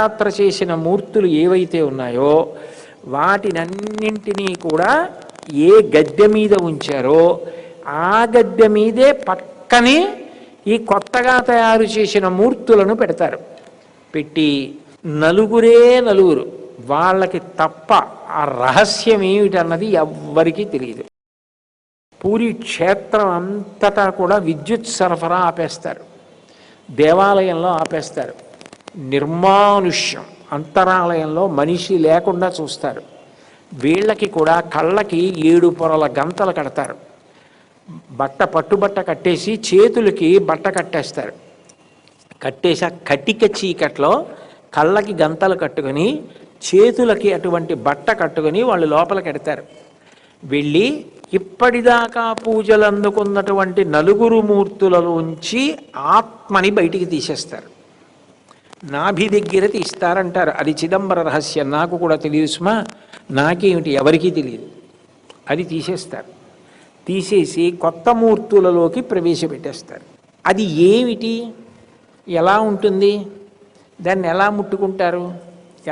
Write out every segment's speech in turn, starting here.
యాత్ర చేసిన మూర్తులు ఏవైతే ఉన్నాయో వాటినన్నింటినీ కూడా ఏ గద్దె మీద ఉంచారో ఆ గద్దె మీదే పక్కనే ఈ కొత్తగా తయారు చేసిన మూర్తులను పెడతారు. పెట్టి నలుగురు వాళ్ళకి తప్ప ఆ రహస్యం ఏమిటన్నది ఎవ్వరికీ తెలియదు. పూరి క్షేత్రం అంతటా కూడా విద్యుత్ సరఫరా ఆపేస్తారు, దేవాలయంలో ఆపేస్తారు, నిర్మానుష్యం అంతరాలయంలో మనిషి లేకుండా చూస్తారు. వీళ్ళకి కూడా కళ్ళకి 7 పొరల గంతలు కడతారు. పట్టుబట్ట కట్టేసి చేతులకి బట్ట కట్టేస్తారు. కట్టేసి ఆ కటిక చీకట్లో కళ్ళకి గంతలు కట్టుకొని చేతులకి అటువంటి బట్ట కట్టుకొని వాళ్ళు లోపలికి ఎడతారు. వెళ్ళి ఇప్పటిదాకా పూజలు అందుకున్నటువంటి 4 మూర్తులలోంచి ఆత్మని బయటికి తీసేస్తారు. నాభి దగ్గర తీస్తారంటారు. అది చిదంబర రహస్యం, నాకు కూడా తెలియదు సుమా, నాకేమిటి ఎవరికీ తెలియదు. అది తీసేస్తారు. తీసేసి కొత్త మూర్తులలోకి ప్రవేశపెట్టేస్తారు. అది ఏమిటి, ఎలా ఉంటుంది, దాన్ని ఎలా ముట్టుకుంటారు,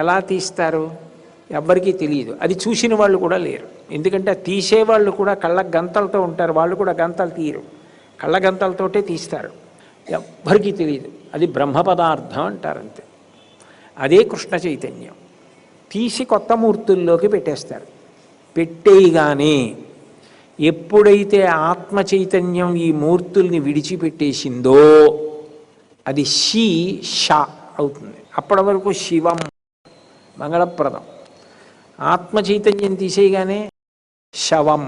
ఎలా తీస్తారు, ఎవ్వరికీ తెలియదు. అది చూసిన వాళ్ళు కూడా లేరు. ఎందుకంటే తీసేవాళ్ళు కూడా కళ్ళ గంతలతో ఉంటారు, వాళ్ళు కూడా గంతలు తీయరు, కళ్ళ గంతలతోటే తీస్తారు. ఎవ్వరికీ తెలియదు. అది బ్రహ్మ పదార్థం అంటారు, అంతే. అదే కృష్ణ చైతన్యం. తీసి కొత్త మూర్తుల్లోకి పెట్టేస్తారు. పెట్టేయగానే ఎప్పుడైతే ఆత్మ చైతన్యం ఈ మూర్తుల్ని విడిచిపెట్టేసిందో అది ష అవుతుంది. అప్పటి వరకు శివం మంగళప్రదం. ఆత్మ చైతన్యం తీసేయగానే శవం